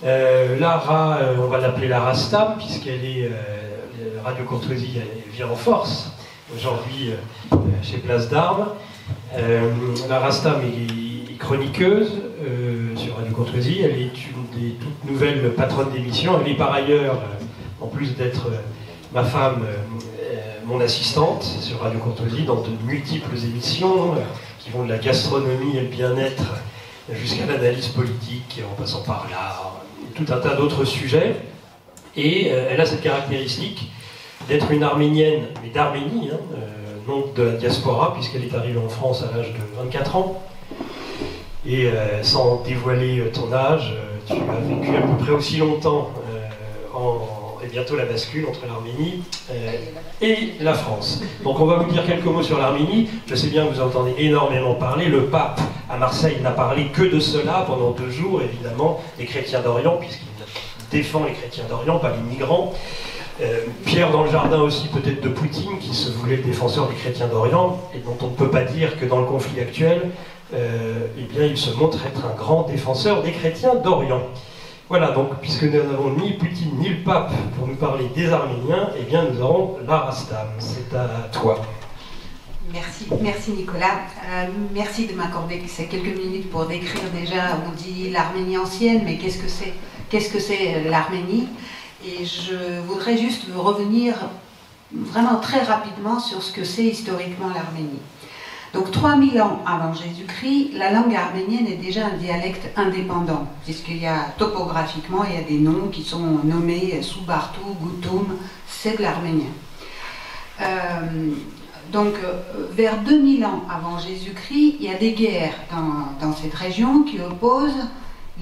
Lara, on va l'appeler Lara Stam, puisqu'elle est Radio Courtoisie, elle vient en force aujourd'hui chez Place d'Armes. Lara Stam est chroniqueuse sur Radio Courtoisie. Elle est une des toutes nouvelles patronnes d'émission. Elle est par ailleurs, en plus d'être ma femme, mon assistante sur Radio Courtoisie dans de multiples émissions qui vont de la gastronomie et le bien-être jusqu'à l'analyse politique, en passant par l'art, tout un tas d'autres sujets. Et elle a cette caractéristique d'être une Arménienne, mais d'Arménie, non de la diaspora, puisqu'elle est arrivée en France à l'âge de 24 ans. Et sans dévoiler ton âge, tu as vécu à peu près aussi longtemps et bientôt la bascule entre l'Arménie et la France. Donc on va vous dire quelques mots sur l'Arménie. Je sais bien que vous entendez énormément parler. Le pape à Marseille n'a parlé que de cela pendant 2 jours, évidemment, des chrétiens d'Orient, puisqu'il défend les chrétiens d'Orient, pas les migrants. Pierre dans le jardin aussi peut-être de Poutine, qui se voulait le défenseur des chrétiens d'Orient, et dont on ne peut pas dire que dans le conflit actuel, eh bien, il se montre être un grand défenseur des chrétiens d'Orient. Voilà, donc, puisque nous n'avons ni Poutine ni le pape pour nous parler des Arméniens, eh bien, nous aurons Lara Stam. C'est à toi. Merci Nicolas. Merci de m'accorder ces quelques minutes pour décrire déjà, on dit l'Arménie ancienne, mais qu'est-ce que c'est l'Arménie? Et je voudrais juste revenir vraiment très rapidement sur ce que c'est historiquement l'Arménie. Donc 3000 ans avant Jésus-Christ, la langue arménienne est déjà un dialecte indépendant, puisqu'il y a topographiquement, il y a des noms qui sont nommés Soubartou, Goutoum, c'est de l'arménien. Donc vers 2000 ans avant Jésus-Christ, il y a des guerres dans cette région qui opposent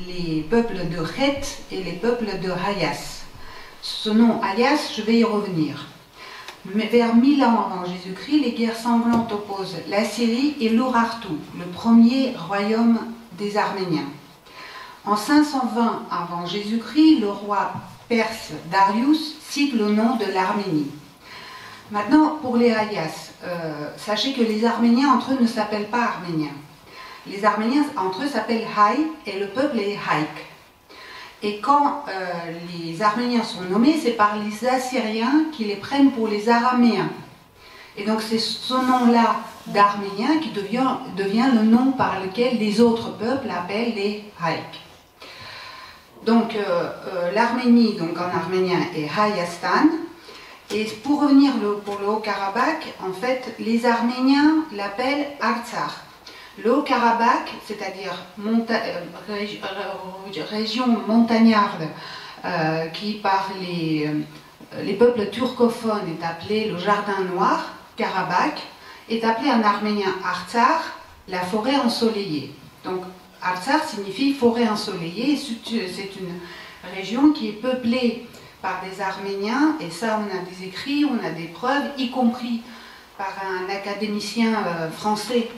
les peuples de Khet et les peuples de Hayas. Ce nom Hayas, je vais y revenir. Mais vers 1000 ans avant Jésus-Christ, les guerres sanglantes opposent la Syrie et l'Urartu, le premier royaume des Arméniens. En 520 avant Jésus-Christ, le roi perse Darius cite le nom de l'Arménie. Maintenant, pour les Hayas, sachez que les Arméniens entre eux ne s'appellent pas Arméniens. Les Arméniens entre eux s'appellent Hay et le peuple est Haïk. Et quand les Arméniens sont nommés, c'est par les Assyriens qui les prennent pour les Araméens. Et donc c'est ce nom-là d'Arménien qui devient le nom par lequel les autres peuples appellent les Haïk. Donc l'Arménie, donc en arménien, est Hayastan. Et pour revenir pour le Haut-Karabakh, en fait, les Arméniens l'appellent Artsakh. Le Haut-Karabakh, c'est-à-dire région montagnarde qui par les peuples turcophones est appelée le Jardin Noir, Karabakh, est appelé en arménien Artsakh, la forêt ensoleillée. Donc Artsakh signifie forêt ensoleillée, c'est une région qui est peuplée par des Arméniens, et ça on a des écrits, on a des preuves, y compris par un académicien français,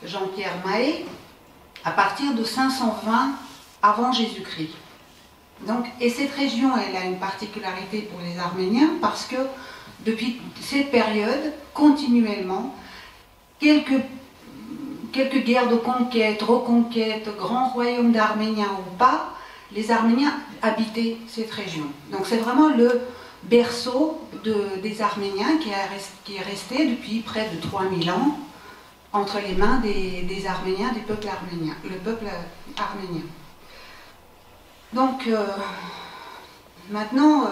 Jean-Pierre Mahé, à partir de 520 avant Jésus-Christ. Donc, et cette région, elle a une particularité pour les Arméniens parce que depuis cette période, continuellement, quelques guerres de conquête, reconquête, grands royaumes d'Arméniens ou pas, les Arméniens habitaient cette région. Donc c'est vraiment le berceau des Arméniens qui est resté depuis près de 3000 ans entre les mains des Arméniens, du peuple arménien, le peuple arménien. Donc maintenant,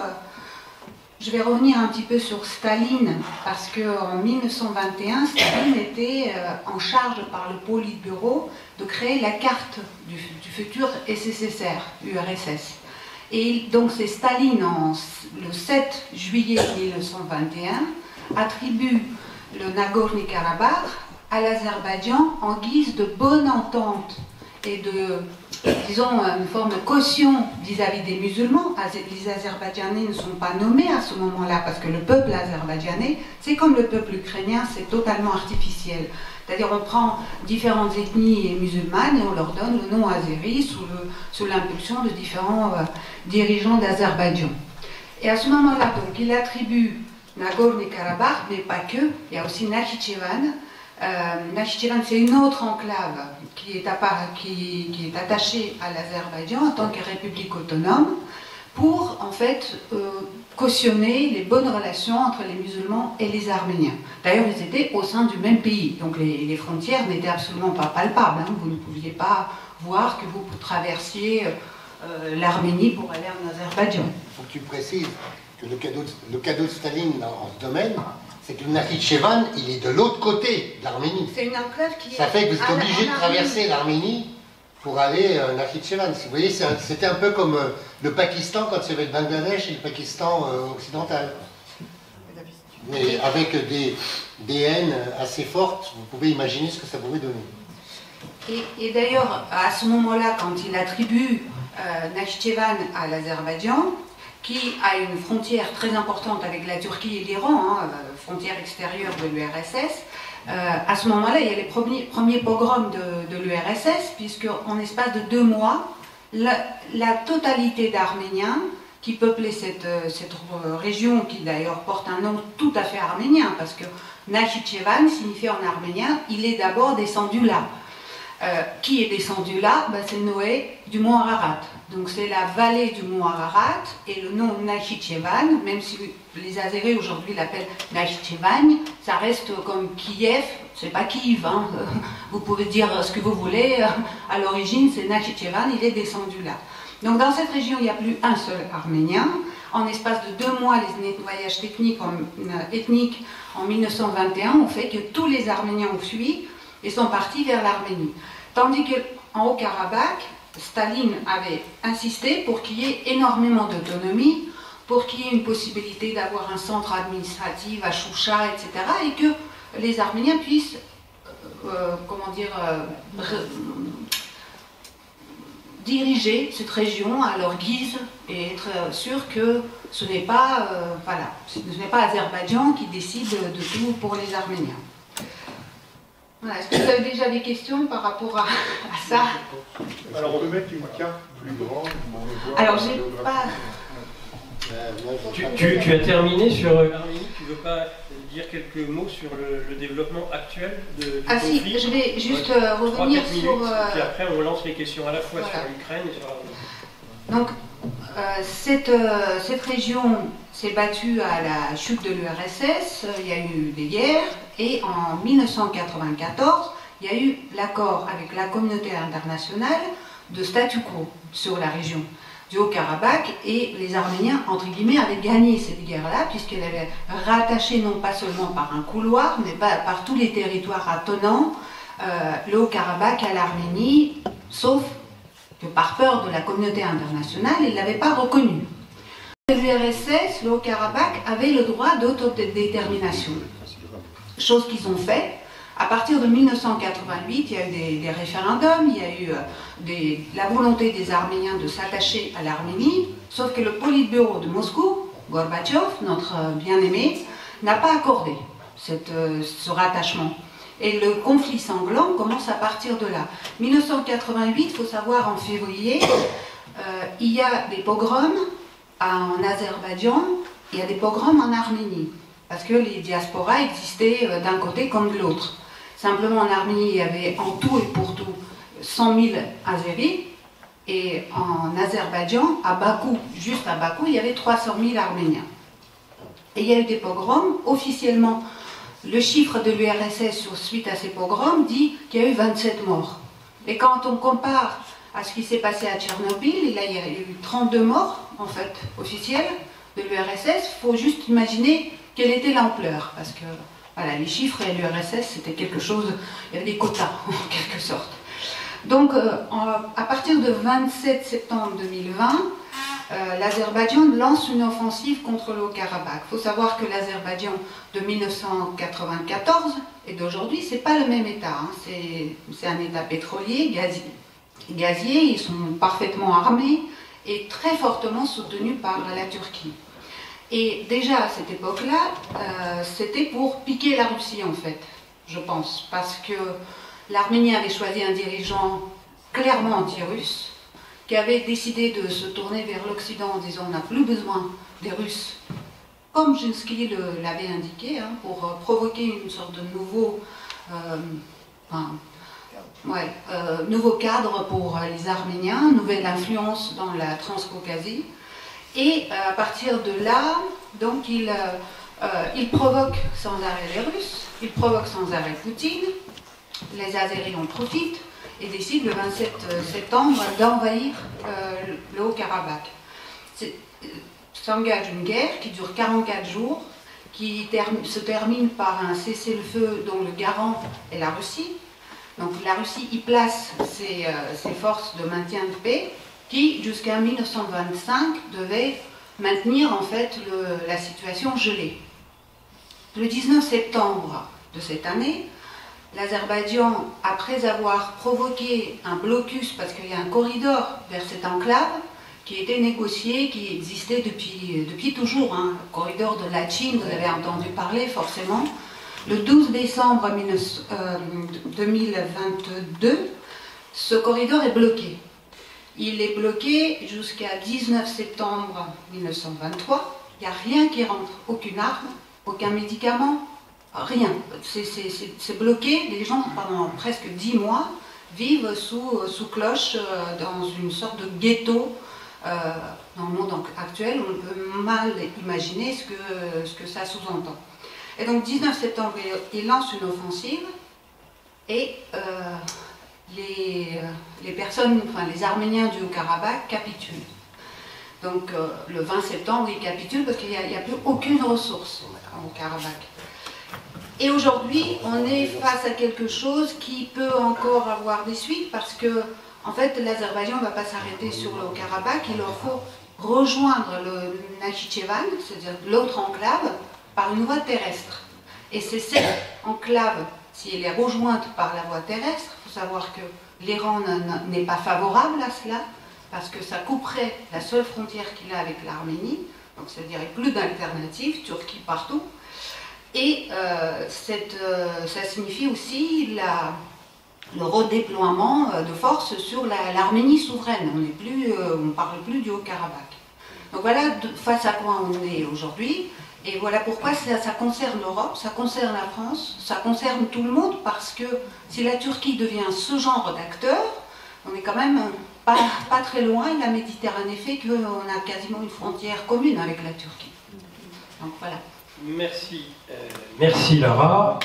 je vais revenir un petit peu sur Staline, parce qu'en 1921, Staline était en charge par le Politburo de créer la carte du futur SSSR, URSS. Et donc c'est Staline, le 7 juillet 1921, attribue le Nagorno-Karabakh à l'Azerbaïdjan en guise de bonne entente et de, disons, une forme de caution vis-à-vis des musulmans. Les Azerbaïdjanais ne sont pas nommés à ce moment-là parce que le peuple azerbaïdjanais, c'est comme le peuple ukrainien, c'est totalement artificiel. C'est-à-dire on prend différentes ethnies musulmanes et on leur donne le nom azéri sous l'impulsion de différents dirigeants d'Azerbaïdjan. Et à ce moment-là, donc, il attribue Nagorno-Karabakh, mais pas que, il y a aussi Nakhichevan, Nakhitchevan, c'est une autre enclave qui est attachée à l'Azerbaïdjan en tant que république autonome pour en fait cautionner les bonnes relations entre les musulmans et les Arméniens. D'ailleurs, ils étaient au sein du même pays, donc les frontières n'étaient absolument pas palpables. Hein. Vous ne pouviez pas voir que vous traversiez l'Arménie pour aller en Azerbaïdjan. Il faut que tu précises que le cadeau de Staline dans ce domaine, c'est que le Nakhitchevan, il est de l'autre côté de l'Arménie. C'est une enclave qui est... Ça fait que vous êtes obligé de traverser l'Arménie pour aller à Nakhitchevan. Vous voyez, c'était un peu comme le Pakistan quand il y avait le Bangladesh et le Pakistan occidental. Mais avec des haines assez fortes, vous pouvez imaginer ce que ça pourrait donner. Et d'ailleurs, à ce moment-là, quand il attribue Nakhitchevan à l'Azerbaïdjan, qui a une frontière très importante avec la Turquie et l'Iran, hein, frontière extérieure de l'URSS, à ce moment-là, il y a les premiers pogroms de l'URSS, puisque en espace de 2 mois, la totalité d'Arméniens qui peuplaient cette région, qui d'ailleurs porte un nom tout à fait arménien, parce que Nakhitchevan signifie en arménien « il est d'abord descendu là ». Qui est descendu là? C'est Noé du mont Ararat. Donc c'est la vallée du mont Ararat, et le nom Nakhitchevan, même si les Azéris aujourd'hui l'appellent Nakhitchevan, ça reste comme Kiev, c'est pas Kiev, hein. Vous pouvez dire ce que vous voulez, à l'origine c'est Nakhitchevan, il est descendu là. Donc dans cette région il n'y a plus un seul Arménien. En espace de 2 mois, les nettoyages ethniques en 1921 ont fait que tous les Arméniens ont fui et sont partis vers l'Arménie. Tandis qu'en Haut-Karabakh, Staline avait insisté pour qu'il y ait énormément d'autonomie, pour qu'il y ait une possibilité d'avoir un centre administratif à Choucha, etc., et que les Arméniens puissent, diriger cette région à leur guise et être sûr que ce n'est pas, ce n'est pas Azerbaïdjan qui décide de tout pour les Arméniens. Voilà. Est-ce que vous avez déjà des questions par rapport à ça? Alors on peut mettre une carte plus grande. Alors j'ai pas... Tu as terminé sur l'Arménie, tu ne veux pas dire quelques mots sur le développement actuel du conflit? Si, je vais juste revenir sur... Puis après on lance les questions à la fois sur l'Ukraine et sur l'Arménie. Donc, cette région s'est battue à la chute de l'URSS, il y a eu des guerres, et en 1994, il y a eu l'accord avec la communauté internationale de statu quo sur la région du Haut-Karabakh, et les Arméniens, entre guillemets, avaient gagné cette guerre-là, puisqu'elle avait rattaché non pas seulement par un couloir, mais par tous les territoires attenants, le Haut-Karabakh à l'Arménie, sauf que par peur de la communauté internationale, ils ne l'avaient pas reconnu. L'URSS, le Haut-Karabakh, avait le droit d'autodétermination, chose qu'ils ont fait. À partir de 1988, il y a eu des référendums, il y a eu la volonté des Arméniens de s'attacher à l'Arménie, sauf que le Politburo de Moscou, Gorbatchev, notre bien-aimé, n'a pas accordé ce rattachement. Et le conflit sanglant commence à partir de là. 1988, il faut savoir, en février, il y a des pogroms en Azerbaïdjan, il y a des pogroms en Arménie, parce que les diasporas existaient d'un côté comme de l'autre. Simplement en Arménie, il y avait en tout et pour tout 100 000 Azéris, et en Azerbaïdjan, à Bakou, juste à Bakou, il y avait 300 000 Arméniens. Et il y a eu des pogroms, officiellement. Le chiffre de l'URSS suite à ces pogroms dit qu'il y a eu 27 morts. Et quand on compare à ce qui s'est passé à Tchernobyl, là il y a eu 32 morts, en fait, officiels de l'URSS, il faut juste imaginer quelle était l'ampleur. Parce que voilà, les chiffres et l'URSS, c'était quelque chose, il y avait des quotas, en quelque sorte. Donc, à partir de 27 septembre 2020, l'Azerbaïdjan lance une offensive contre le Haut-Karabakh. Il faut savoir que l'Azerbaïdjan de 1994 et d'aujourd'hui, c'est pas le même État. Hein. C'est un État pétrolier, gazier, ils sont parfaitement armés et très fortement soutenus par la Turquie. Et déjà à cette époque-là, c'était pour piquer la Russie en fait, je pense, parce que l'Arménie avait choisi un dirigeant clairement anti-russe, qui avait décidé de se tourner vers l'Occident en disant on n'a plus besoin des Russes, comme Jinsky l'avait indiqué, hein, pour provoquer une sorte de nouveau nouveau cadre pour les Arméniens, nouvelle influence dans la Transcaucasie. Et à partir de là, donc il provoque sans arrêt les Russes, il provoque sans arrêt Poutine, les Azéris en profitent et décident le 27 septembre d'envahir le Haut-Karabakh. S'engage une guerre qui dure 44 jours, qui se termine par un cessez-le-feu dont le garant est la Russie. Donc la Russie y place ses forces de maintien de paix qui, jusqu'à 1925, devaient maintenir en fait la situation gelée. Le 19 septembre de cette année, l'Azerbaïdjan, après avoir provoqué un blocus, parce qu'il y a un corridor vers cette enclave, qui était négocié, qui existait depuis toujours, hein, le corridor de Lachin, vous avez entendu parler forcément. Le 12 décembre 2022, ce corridor est bloqué. Il est bloqué jusqu'à 19 septembre 1923. Il n'y a rien qui rentre, aucune arme, aucun médicament, rien. C'est bloqué. Les gens, pendant presque 10 mois, vivent sous cloche dans une sorte de ghetto. Dans le monde actuel, on peut mal imaginer ce que ça sous-entend. Et donc 19 septembre, il lance une offensive et les Arméniens du Haut-Karabakh capitulent. Donc le 20 septembre, ils capitulent parce qu'il n'y a plus aucune ressource au Karabakh. Et aujourd'hui, on est face à quelque chose qui peut encore avoir des suites parce que en fait, l'Azerbaïdjan ne va pas s'arrêter sur le Haut-Karabakh, il leur faut rejoindre le Nakhitchevan, c'est-à-dire l'autre enclave, par une voie terrestre. Et c'est cette enclave, si elle est rejointe par la voie terrestre, il faut savoir que l'Iran n'est pas favorable à cela, parce que ça couperait la seule frontière qu'il a avec l'Arménie, donc ça dirait plus d'alternatives, Turquie partout. Et ça signifie aussi le redéploiement de forces sur l'Arménie souveraine. On ne parle plus du Haut-Karabakh. Donc voilà face à quoi on est aujourd'hui. Et voilà pourquoi ça concerne l'Europe, ça concerne la France, ça concerne tout le monde, parce que si la Turquie devient ce genre d'acteur, on est quand même pas très loin, et la Méditerranée fait qu'on a quasiment une frontière commune avec la Turquie. Donc voilà. Merci Lara.